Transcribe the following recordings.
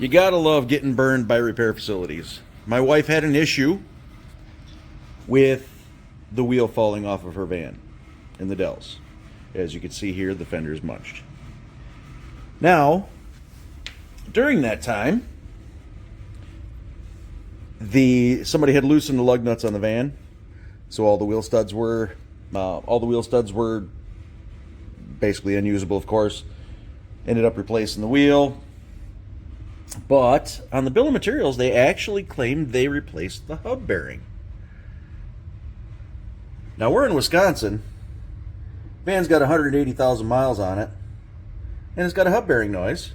You gotta love getting burned by repair facilities. My wife had an issue with the wheel falling off of her van in the Dells. As you can see here, the fender's munched. Now, during that time, somebody had loosened the lug nuts on the van, so all the wheel studs were basically unusable, of course. Ended up replacing the wheel. But on the bill of materials, they actually claimed they replaced the hub bearing. Now, we're in Wisconsin. Van's got 180,000 miles on it, and it's got a hub bearing noise.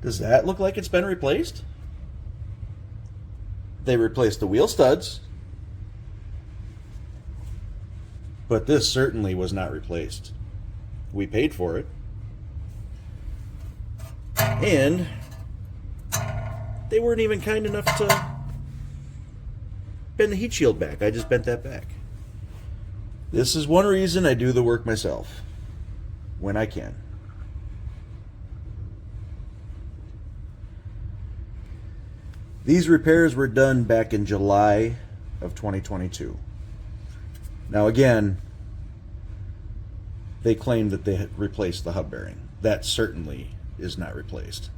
Does that look like it's been replaced? They replaced the wheel studs, but this certainly was not replaced. We paid for it, and they weren't even kind enough to bend the heat shield back. I just bent that back. This is one reason I do the work myself when I can. These repairs were done back in July of 2022. Now again, they claim that they had replaced the hub bearing. That certainly is not replaced.